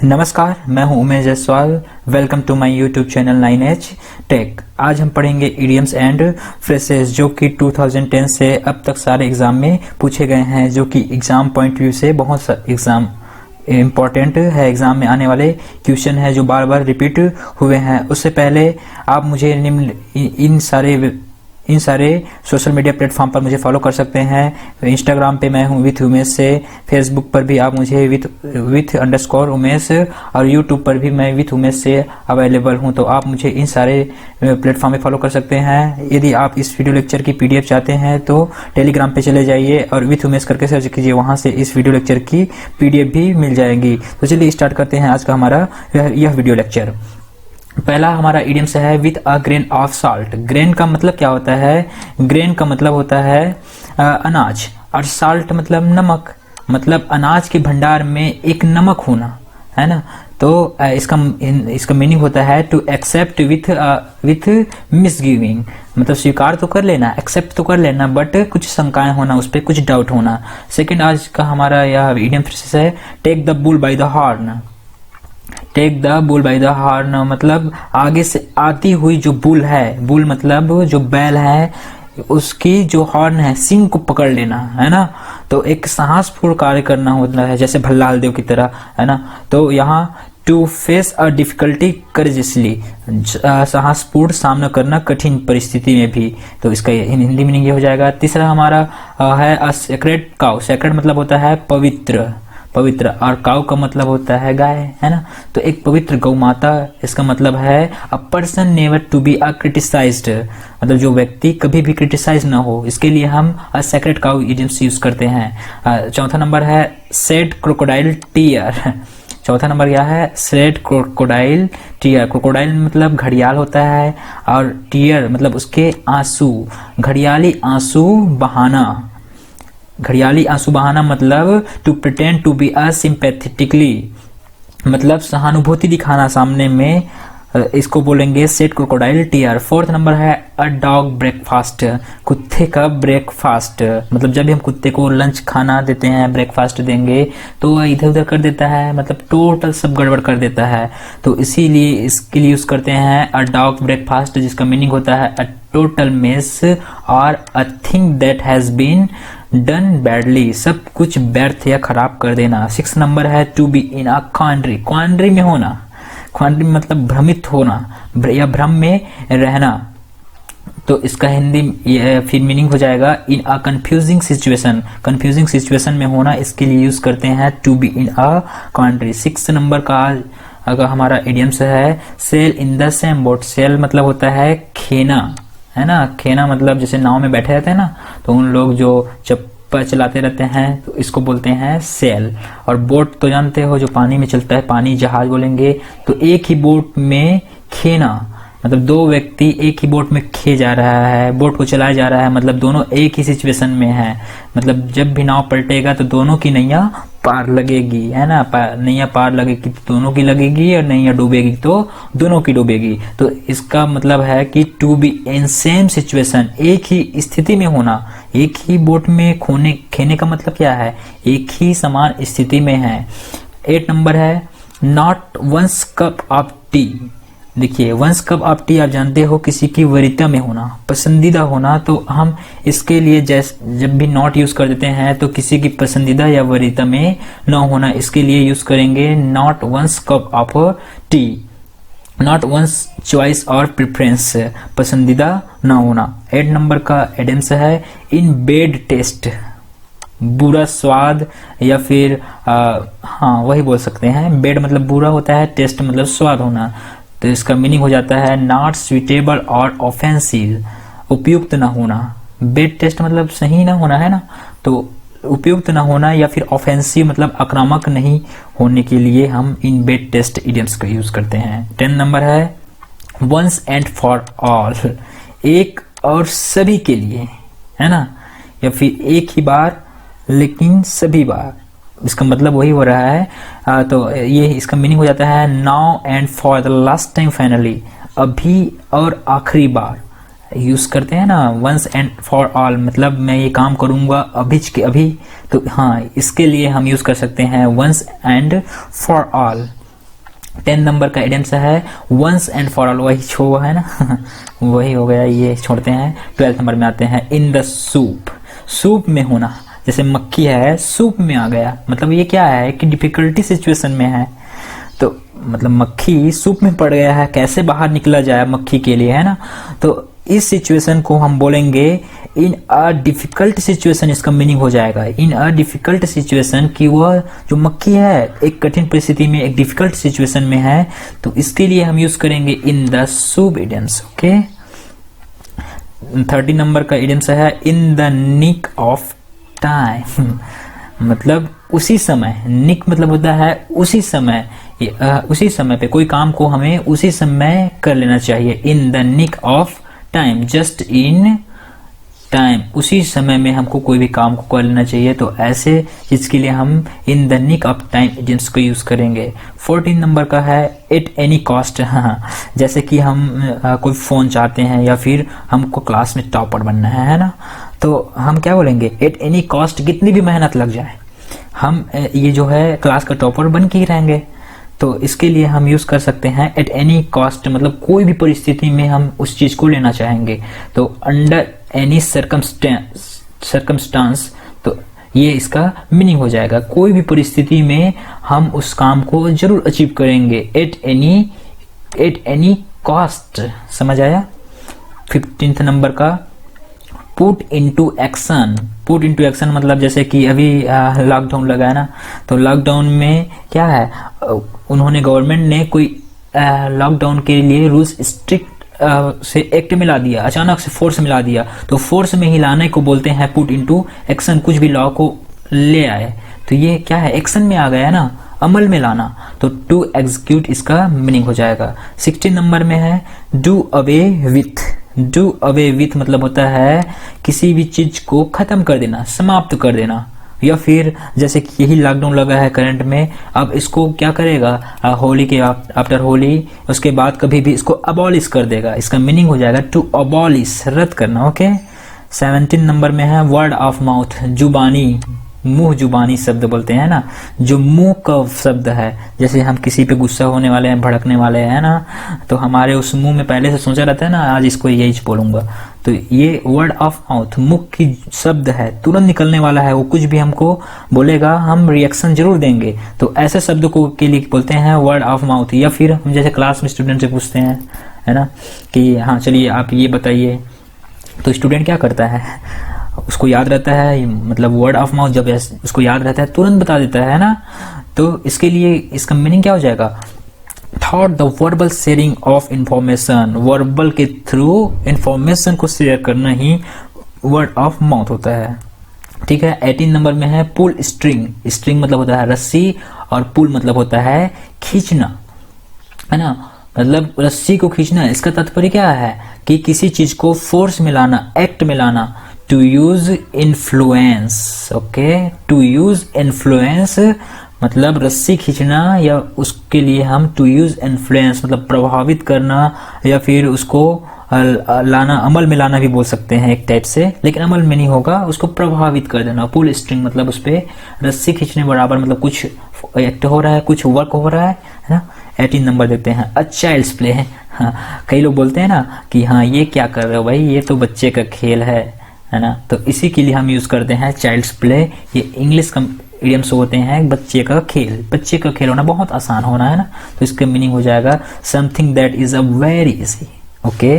नमस्कार, मैं हूं Umesh Jaiswal. Welcome to my YouTube channel 9H tech. आज हम पढ़ेंगे इडियम्स एंड फ्रेजेस जो कि 2010 से अब तक सारे एग्जाम में पूछे गए हैं, जो कि एग्जाम पॉइंट व्यू से बहुत एग्जाम इम्पॉर्टेंट है। एग्जाम में आने वाले क्वेश्चन है जो बार बार रिपीट हुए हैं। उससे पहले आप मुझे इन सारे सोशल मीडिया प्लेटफॉर्म पर मुझे फॉलो कर सकते हैं। इंस्टाग्राम पे मैं हूँ विथ उमेश से, फेसबुक पर भी आप मुझे विथ _उमेश और यूट्यूब पर भी मैं विथ उमेश से अवेलेबल हूँ। तो आप मुझे इन सारे प्लेटफॉर्म पे फॉलो कर सकते हैं। यदि आप इस वीडियो लेक्चर की PDF चाहते हैं तो टेलीग्राम पे चले जाइए और विथ उमेश करके सर्च कीजिए, वहां से इस वीडियो लेक्चर की PDF भी मिल जाएगी। तो चलिए स्टार्ट करते हैं आज का हमारा यह वीडियो लेक्चर। पहला हमारा इडियम से है with a grain of salt. Grain का मतलब क्या होता है? ग्रेन का मतलब होता है अनाज, और साल्ट मतलब नमक, मतलब अनाज के भंडार में एक नमक होना, है ना। तो इसका मीनिंग होता है टू एक्सेप्ट विथ मिसगिविंग, मतलब स्वीकार तो कर लेना, एक्सेप्ट तो कर लेना, बट कुछ शंकाएं होना, उस पर कुछ डाउट होना। सेकंड आज का हमारा यह इडियम फ्रेज है take the bull by the horn. Take the bull by the horn मतलब आगे से आती हुई जो बुल है, बुल मतलब जो बैल है, उसकी जो हॉर्न है, सिंग को पकड़ लेना, है ना। तो एक साहसपूर्ण कार्य करना होता है, जैसे भल्लाल देव की तरह, है ना। तो यहाँ टू फेस अ डिफिकल्टी करेजसली, साहसपूर्ण सामना करना कठिन परिस्थिति में भी। तो इसका हिंदी मीनिंग ये हो जाएगा। तीसरा हमारा है अ सेक्रेड काउ। सेक्रेड मतलब होता है पवित्र, और काउ का मतलब होता है गाय, है ना। तो एक पवित्र गौ माता, इसका मतलब है a person never to be a criticised, मतलब जो व्यक्ति कभी भी क्रिटिसाइज ना हो, इसके लिए हम अ सेक्रेड काउ इडियम्स यूज करते हैं। चौथा नंबर है सेड क्रोकोडाइल टीयर। चौथा नंबर क्या है? Said crocodile tier. क्रोकोडाइल मतलब घड़ियाल होता है, और टीयर मतलब उसके आंसू, घड़ियाली आंसू बहाना। घड़ियाली आंसू बहाना मतलब to pretend to be a sympathetically, मतलब सहानुभूति दिखाना सामने में, इसको बोलेंगे shed crocodile tear. Fourth number है अ डॉग ब्रेकफास्ट। कुत्ते का ब्रेकफास्ट मतलब जब भी हम कुत्ते को लंच खाना देते हैं, ब्रेकफास्ट देंगे, तो वह इधर उधर कर देता है, मतलब टोटल सब गड़बड़ कर देता है। तो इसीलिए इसके लिए यूज करते हैं अ डॉग ब्रेकफास्ट, जिसका मीनिंग होता है अ टोटल मेस और a thing that has been done badly, सब कुछ व्यर्थ या खराब कर देना। 6 नंबर है टू बी इन अ क्वांड्री। क्वांड्री में होना, क्वांड्री मतलब भ्रमित होना या भ्रम में रहना। तो इसका हिंदी फिर मीनिंग हो जाएगा in a confusing situation. Confusing situation में होना, इसके लिए यूज करते हैं to be in a quandary. 6 number का अगर हमारा इडियम्स है sail in the same boat. Sail मतलब होता है खेना, है ना। खेना मतलब जैसे नाव में बैठे रहते हैं ना, तो उन लोग जो चप्पा चलाते रहते हैं, तो इसको बोलते हैं सेल। और बोट तो जानते हो जो पानी में चलता है, पानी जहाज बोलेंगे। तो एक ही बोट में खेना मतलब दो व्यक्ति एक ही बोट में खे जा रहा है, बोट को चलाया जा रहा है, मतलब दोनों एक ही सिचुएशन में है। मतलब जब भी नाव पलटेगा तो दोनों की नैया पार लगेगी, है ना। नैया पार लगेगी तो दोनों की लगेगी, और नैया डूबेगी तो दोनों की डूबेगी। तो इसका मतलब है कि to be in same situation, एक ही स्थिति में होना। एक ही बोट में खेने का मतलब क्या है? एक ही समान स्थिति में है। 8 नंबर है not one's cup of tea. देखिए वंस कप ऑफ टी आप जानते हो, किसी की वरीयता में होना, पसंदीदा होना। तो हम इसके लिए जब भी नॉट यूज कर देते हैं तो किसी की पसंदीदा या वरीयता में न होना, इसके लिए यूज करेंगे not one's cup of tea. Not one's choice और प्रेफरेंस, पसंदीदा न होना। 8 नंबर का इडियम्स है इन बैड टेस्ट। बुरा स्वाद, या फिर हाँ वही बोल सकते हैं। बैड मतलब बुरा होता है, टेस्ट मतलब स्वाद होना। तो इसका मीनिंग हो जाता है नॉट सुइटेबल और ऑफेंसिव, उपयुक्त ना होना। बैड टेस्ट मतलब सही ना होना, है ना। तो उपयुक्त ना होना या फिर ऑफेंसिव मतलब आक्रामक नहीं होने के लिए हम इन बैड टेस्ट इडियम्स का यूज करते हैं। 10 नंबर है वंस एंड फॉर ऑल। एक और सभी के लिए, है ना, या फिर एक ही बार लेकिन सभी बार, इसका मतलब वही हो रहा है। तो ये इसका मीनिंग हो जाता है now and for the last time finally, अभी और आखिरी बार यूज करते हैं ना। वंस एंड फॉर ऑल मतलब मैं ये काम करूंगा अभी के अभी, तो हाँ इसके लिए हम यूज कर सकते हैं once and for all. 10 number का इडियम्स है वंस एंड फॉर ऑल, वही छो है ना वही हो गया, ये छोड़ते हैं। 12 नंबर में आते हैं इन द सूप, सूप में होना, जैसे मक्खी है सूप में आ गया, मतलब ये क्या है कि डिफिकल्टी सिचुएशन में है, तो मतलब मक्खी सूप में पड़ गया है, कैसे बाहर निकला जाए मक्खी के लिए, है ना। तो इस सिचुएशन को हम बोलेंगे इन अ डिफिकल्ट सिचुएशन, इसका मीनिंग हो जाएगा इन अ डिफिकल्ट सिचुएशन, कि वह जो मक्खी है एक कठिन परिस्थिति में, एक डिफिकल्ट सिचुएशन में है, तो इसके लिए हम यूज करेंगे in the soup idioms. Okay, 30 number का इडियम्स है in the nick of time, मतलब उसी समय, निक मतलब होता है उसी समय, उसी समय पे कोई काम को हमें उसी समय कर लेना चाहिए। In the nick of time, just in time, उसी समय में हमको कोई भी काम को कर लेना चाहिए, तो ऐसे चीज के लिए हम in the nick of time idioms को यूज करेंगे। 14 नंबर का है एट एनी कॉस्ट, हाँ, जैसे कि हम कोई फोन चाहते हैं या फिर हमको क्लास में टॉपर बनना है ना, तो हम क्या बोलेंगे एट एनी कॉस्ट, कितनी भी मेहनत लग जाए हम ये जो है क्लास का टॉपर बन के ही रहेंगे, तो इसके लिए हम यूज कर सकते हैं एट एनी कॉस्ट, मतलब कोई भी परिस्थिति में हम उस चीज को लेना चाहेंगे, तो अंडर एनी सर्कमस्टांस, तो ये इसका मीनिंग हो जाएगा, कोई भी परिस्थिति में हम उस काम को जरूर अचीव करेंगे एट एनी कॉस्ट, समझ आया। 15th नंबर का put into action, put into action मतलब जैसे कि अभी लॉकडाउन लगा है ना, तो लॉकडाउन में क्या है, उन्होंने गवर्नमेंट ने कोई लॉकडाउन के लिए रूल्स स्ट्रिक्ट से एक्ट में ला दिया, अचानक से फोर्स में ला दिया, तो फोर्स में ही लाने को बोलते हैं पुट इनटू एक्शन, कुछ भी लॉ को ले आए, तो ये क्या है एक्शन में आ गया है ना, अमल में लाना, तो टू एग्जीक्यूट इसका मीनिंग हो जाएगा। 16 नंबर में है do away with, do away with मतलब होता है किसी भी चीज को खत्म कर देना, समाप्त कर देना, या फिर जैसे कि यही लॉकडाउन लगा है करंट में, अब इसको क्या करेगा, होली के आफ्टर होली उसके बाद कभी भी इसको अबॉलिश कर देगा, इसका मीनिंग हो जाएगा टू अबॉलिश, रद्द करना। ओके, 17 नंबर में है वर्ड ऑफ माउथ, जुबानी, मुंह जुबानी शब्द बोलते हैं ना, जो मुंह का शब्द है, जैसे हम किसी पे गुस्सा होने वाले हैं, भड़कने वाले हैं ना, तो हमारे उस मुंह में पहले से सोचा रहता है ना आज इसको यही बोलूंगा, तो ये वर्ड ऑफ माउथ मुख की शब्द है, तुरंत निकलने वाला है, वो कुछ भी हमको बोलेगा हम रिएक्शन जरूर देंगे, तो ऐसे शब्द को के लिए बोलते हैं वर्ड ऑफ माउथ। या फिर हम जैसे क्लास में स्टूडेंट से पूछते हैं, है ना, कि हाँ चलिए आप ये बताइए, तो स्टूडेंट क्या करता है, उसको याद रहता है, मतलब वर्ड ऑफ माउथ जब उसको याद रहता है तुरंत बता देता है ना, तो इसके लिए इसका मीनिंग क्या हो जाएगा, thought the verbal sharing of information, verbal के थ्रू इंफॉर्मेशन को शेयर करना ही वर्ड ऑफ माउथ होता है। ठीक है, 18 नंबर में है पुल स्ट्रिंग, स्ट्रिंग मतलब होता है रस्सी और पुल मतलब होता है खींचना, है ना, मतलब रस्सी को खींचना, इसका तात्पर्य क्या है कि किसी चीज को फोर्स में लाना, एक्ट में लाना, to use influence. Okay, to use influence मतलब रस्सी खींचना, या उसके लिए हम टू यूज इन्फ्लुएंस मतलब प्रभावित करना, या फिर उसको लाना, अमल में लाना भी बोल सकते हैं एक टाइप से, लेकिन अमल में नहीं होगा, उसको प्रभावित कर देना। पुल स्ट्रिंग मतलब उस पर रस्सी खींचने बराबर, मतलब कुछ एक्ट हो रहा है, कुछ वर्क हो रहा है ना। 18 नंबर देते हैं अ चाइल्ड्स प्ले है। हाँ, कई लोग बोलते हैं ना कि हाँ ये क्या कर रहे हो भाई, ये तो बच्चे का खेल है ना, तो इसी के लिए हम यूज करते हैं चाइल्ड्स प्ले। ये इंग्लिश इडियम्स होते हैं बच्चे का खेल, बच्चे का खेल होना बहुत आसान होना है ना, तो इसका मीनिंग हो जाएगा something that is a very easy. Okay,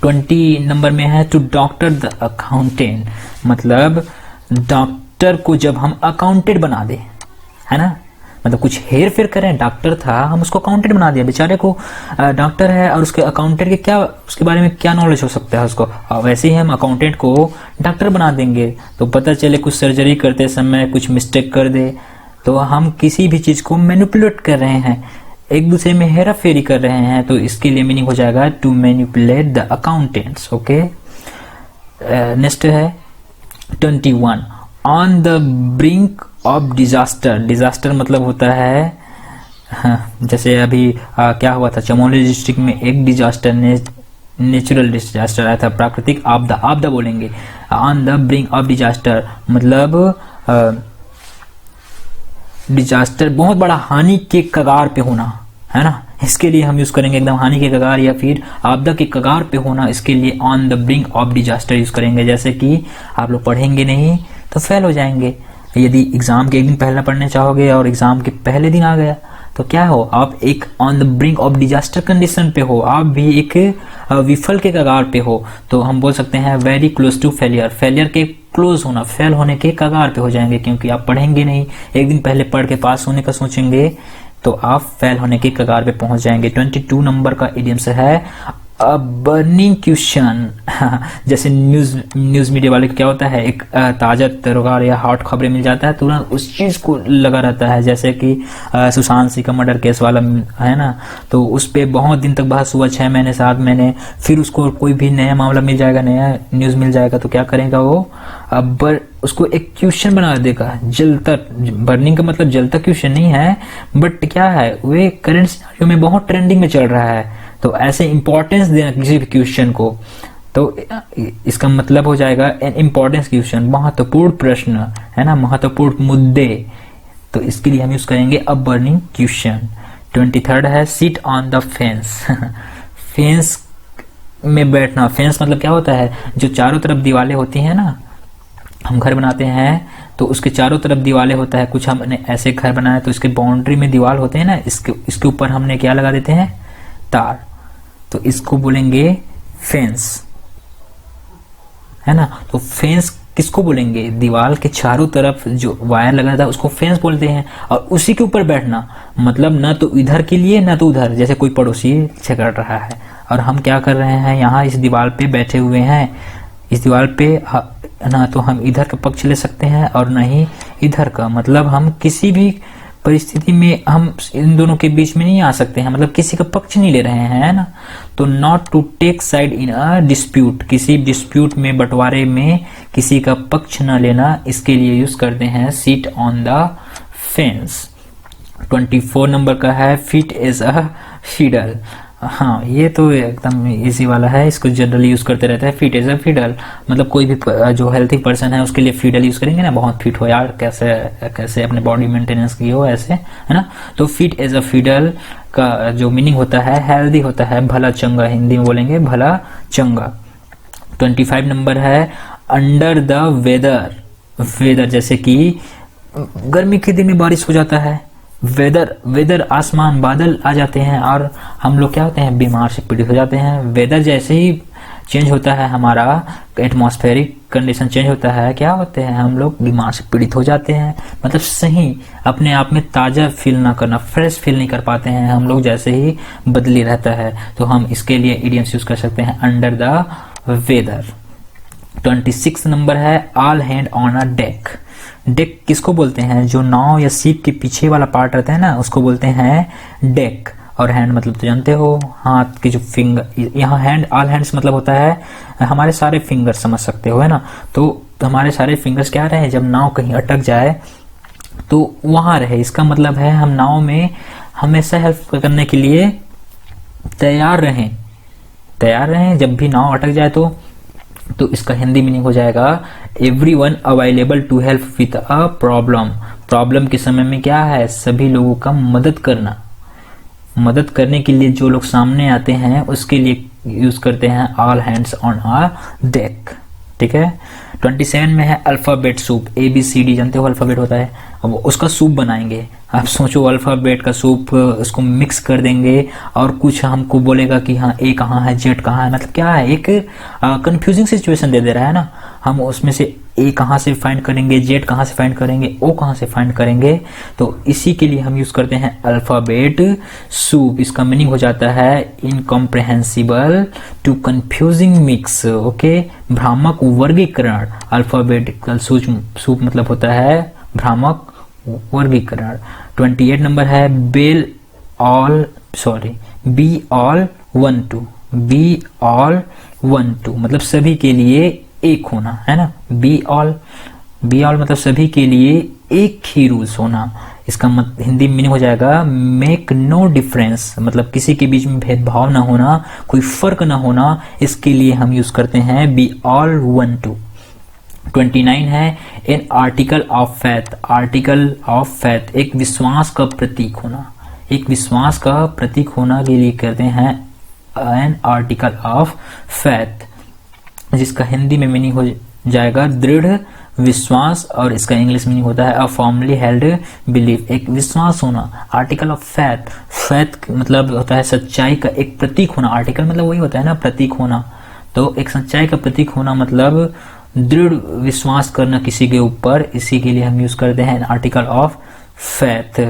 20 number में है टू डॉक्टर द अकाउंटेंट, मतलब डॉक्टर को जब हम अकाउंटेंट बना दे, है ना, मतलब कुछ हेर फेर करें, डॉक्टर था हम उसको अकाउंटेंट बना दिया, बेचारे को डॉक्टर है और उसके अकाउंटेंट के क्या, उसके बारे में क्या नॉलेज हो सकता है उसको, वैसे ही हम अकाउंटेंट को डॉक्टर बना देंगे, तो पता चले कुछ सर्जरी करते समय कुछ मिस्टेक कर दे, तो हम किसी भी चीज को मैनिपुलेट कर रहे हैं, एक दूसरे में हेरा फेरी कर रहे हैं, तो इसके लिए मीनिंग हो जाएगा to manipulate the accountants. Okay, next है 21 on the brink of disaster. Disaster मतलब होता है, हाँ, जैसे अभी क्या हुआ था, चमोली डिस्ट्रिक्ट में एक डिजास्टर, नेचुरल डिजास्टर आया था, प्राकृतिक आपदा, आपदा बोलेंगे। On the brink of disaster मतलब डिजास्टर बहुत बड़ा हानि के कगार पे होना, है ना। इसके लिए हम यूज करेंगे एकदम हानि के कगार या फिर आपदा के कगार पे होना, इसके लिए on the brink of disaster use करेंगे। जैसे कि आप लोग पढ़ेंगे नहीं तो फेल हो जाएंगे। यदि एग्जाम के एक दिन पहले पढ़ने चाहोगे और एग्जाम के पहले दिन आ गया तो क्या हो, आप एक on the brink of disaster condition पे हो, आप भी एक विफल के कगार पे हो। तो हम बोल सकते हैं very close to failure, failure के क्लोज होना, फेल होने के कगार पे हो जाएंगे, क्योंकि आप पढ़ेंगे नहीं, एक दिन पहले पढ़ के पास होने का सोचेंगे तो आप फेल होने के कगार पे पहुंच जाएंगे। 22 नंबर का इडियम्स है अ बर्निंग क्वेश्चन। जैसे न्यूज मीडिया वाले को क्या होता है, एक ताजा तरोगार या हॉट खबरें मिल जाता है, तुरंत उस चीज को लगा रहता है। जैसे कि सुशांत सिंह का मर्डर केस वाला है ना, तो उस पे बहुत दिन तक बहस हुआ, 6 महीने 7 महीने, फिर उसको कोई भी नया मामला मिल जाएगा, नया न्यूज मिल जाएगा, तो क्या करेगा वो, अब उसको एक क्वेश्चन बना देगा। जल तक, बर्निंग का मतलब जल तक क्वेश्चन नहीं है, बट क्या है, वे करंट सिनेरियो में बहुत ट्रेंडिंग में चल रहा है, तो ऐसे इंपॉर्टेंस देना किसी भी क्वेश्चन को, तो इसका मतलब हो जाएगा एन इम्पोर्टेंस क्वेश्चन, महत्वपूर्ण प्रश्न, है ना, महत्वपूर्ण मुद्दे। तो इसके लिए हम यूज करेंगे अ बर्निंग क्वेश्चन। 23 है sit on the fence. Fence में बैठना, फेंस मतलब क्या होता है, जो चारों तरफ दीवारें होती हैं ना, हम घर बनाते हैं तो उसके चारों तरफ दीवारें होता है, कुछ हमने ऐसे घर बनाया तो इसके बाउंड्री में दीवार होते हैं ना, इसके ऊपर हमने क्या लगा देते हैं, तार, तो इसको बोलेंगे फेंस, है ना। तो फेंस किसको बोलेंगे, दीवार के चारों तरफ जो वायर लगा था उसको फेंस बोलते हैं। और उसी के ऊपर बैठना मतलब ना तो इधर के लिए ना तो उधर, जैसे कोई पड़ोसी झगड़ रहा है और हम क्या कर रहे हैं, यहाँ इस दीवार पे बैठे हुए हैं, इस दीवार पे ना तो हम इधर का पक्ष ले सकते हैं और ना ही इधर का, मतलब हम किसी भी परिस्थिति में हम इन दोनों के बीच में नहीं आ सकते हैं, मतलब किसी का पक्ष नहीं ले रहे हैं, है ना। तो not to take side in a dispute, किसी डिस्प्यूट में, बंटवारे में किसी का पक्ष न लेना, इसके लिए यूज करते हैं seat on the fence. 24 number का है फिट एज अ फिडल। हाँ, ये तो एकदम इजी वाला है, इसको जनरली यूज करते रहते हैं, फिट एज अ फिडल, मतलब कोई भी जो हेल्थी पर्सन है उसके लिए फिडल यूज करेंगे ना, बहुत फिट हो यार, कैसे कैसे अपने बॉडी मेंटेनेंस की हो ऐसे, है ना। तो फिट एज अ फिडल का जो मीनिंग होता है हेल्दी होता है, भला चंगा, हिंदी में बोलेंगे भला चंगा। 25 नंबर है अंडर द वेदर। वेदर जैसे कि गर्मी के दिन में बारिश हो जाता है, वेदर आसमान बादल आ जाते हैं और हम लोग क्या होते हैं, बीमार से पीड़ित हो जाते हैं। वेदर जैसे ही चेंज होता है, हमारा एटमॉस्फेरिक कंडीशन चेंज होता है, क्या होते हैं, हम लोग बीमार से पीड़ित हो जाते हैं, मतलब सही अपने आप में ताजा फील ना करना, फ्रेश फील नहीं कर पाते हैं हम लोग, जैसे ही बदली रहता है। तो हम इसके लिए इडियम्स यूज कर सकते हैं अंडर द वेदर। 26 नंबर है all hand on a deck. Deck किसको बोलते हैं, जो नाव या सीप के पीछे वाला पार्ट रहता है ना, उसको बोलते हैं डेक। और हैंड मतलब तो जानते हो, हाथ के जो फिंगर, यहाँ हैंड, ऑल हैंड्स मतलब होता है हमारे सारे फिंगर, समझ सकते हो, है ना। तो हमारे सारे फिंगर्स क्या रहे, जब नाव कहीं अटक जाए तो वहां रहे, इसका मतलब है हम नाव में हमेशा हेल्प करने के लिए तैयार रहें जब भी नाव अटक जाए तो इसका हिंदी मीनिंग हो जाएगा everyone available to help with a problem के समय में क्या है, सभी लोगों का मदद करने के लिए जो लोग सामने आते हैं उसके लिए यूज करते हैं all hands on a deck, ठीक है। 27 में है अल्फाबेट सूप। ABCD जानते हो अल्फाबेट होता है, अब उसका सूप बनाएंगे। आप सोचो अल्फाबेट का सूप, उसको मिक्स कर देंगे और कुछ हमको बोलेगा कि हाँ A कहाँ है, Z कहाँ है, मतलब क्या है, एक कंफ्यूजिंग सिचुएशन दे रहा है ना। हम उसमें से A कहाँ से फाइंड करेंगे, Z कहाँ से फाइंड करेंगे, O कहाँ से फाइंड करेंगे, तो इसी के लिए हम यूज करते हैं अल्फाबेट सूप। इसका मीनिंग हो जाता है incomprehensible to confusing mix, okay, भ्रामक वर्गीकरण। अल्फाबेटिकल सूप मतलब होता है भ्रामक वर्गीकरण। 28 नंबर है बी ऑल वन टू, मतलब सभी के लिए एक होना, है ना। बी ऑल मतलब सभी के लिए एक ही रूल्स होना। इसका हिंदी मीनिंग हो जाएगा मेक नो डिफरेंस, मतलब किसी के बीच में भेदभाव ना होना, कोई फर्क ना होना, इसके लिए हम यूज करते हैं बी ऑल वन टू। 29 है an article of faith. Article of faith एक विश्वास का प्रतीक होना, एक विश्वास का प्रतीक होना के लिए कहते हैं एन आर्टिकल ऑफ फेथ, जिसका हिंदी में मीनिंग हो जाएगा दृढ़ विश्वास, और इसका इंग्लिश मीनिंग होता है अ फॉर्मली हेल्ड बिलीफ। एक विश्वास होना, आर्टिकल ऑफ फेथ, फेथ मतलब होता है सच्चाई का एक प्रतीक होना, आर्टिकल मतलब वही होता है ना प्रतीक होना, तो एक सच्चाई का प्रतीक होना मतलब दृढ़ विश्वास करना किसी के ऊपर, इसी के लिए हम यूज करते हैं आर्टिकल ऑफ फेथ।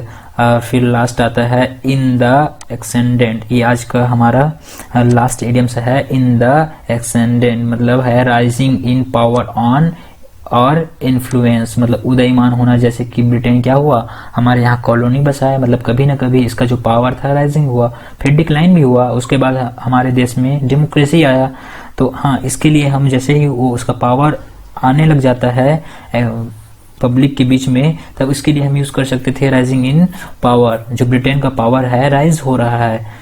फिर लास्ट आता है इन द एक्सेंडेंट, ये आज का हमारा लास्ट इडियम्स है। इन द एक्सेंडेंट मतलब है राइजिंग इन पावर ऑन और इन्फ्लुएंस, मतलब उदयमान होना, जैसे कि ब्रिटेन क्या हुआ, हमारे यहाँ कॉलोनी बसाया, मतलब कभी ना कभी इसका जो पावर था राइजिंग हुआ, फिर डिक्लाइन भी हुआ, उसके बाद हमारे देश में डेमोक्रेसी आया। तो हाँ, इसके लिए हम जैसे ही वो उसका पावर आने लग जाता है पब्लिक के बीच में, तब इसके लिए हम यूज कर सकते थे राइजिंग इन पावर, जो ब्रिटेन का पावर है राइज हो रहा है।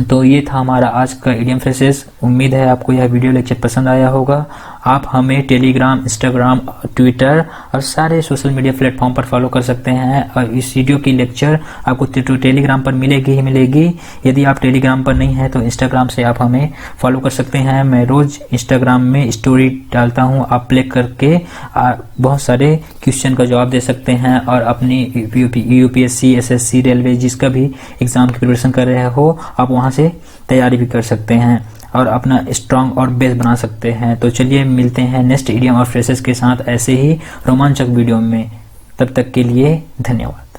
तो ये था हमारा आज का इडियम फ्रेसेस। उम्मीद है आपको यह वीडियो लेक्चर पसंद आया होगा। आप हमें टेलीग्राम, इंस्टाग्राम, ट्विटर और सारे सोशल मीडिया प्लेटफॉर्म पर फॉलो कर सकते हैं, और इस वीडियो की लेक्चर आपको टेलीग्राम पर मिलेगी ही मिलेगी। यदि आप टेलीग्राम पर नहीं है तो इंस्टाग्राम से आप हमें फॉलो कर सकते हैं। मैं रोज इंस्टाग्राम में स्टोरी डालता हूँ, आप प्ले करके बहुत सारे क्वेश्चन का जवाब दे सकते हैं, और अपनी यूपीएससी, एसएससी, रेलवे जिसका भी एग्जाम की प्रिपरेशन कर रहे हो, आप वहां से तैयारी भी कर सकते हैं और अपना स्ट्रांग और बेस बना सकते हैं। तो चलिए मिलते हैं नेक्स्ट इडियम और फ्रेसेस के साथ ऐसे ही रोमांचक वीडियो में। तब तक के लिए धन्यवाद।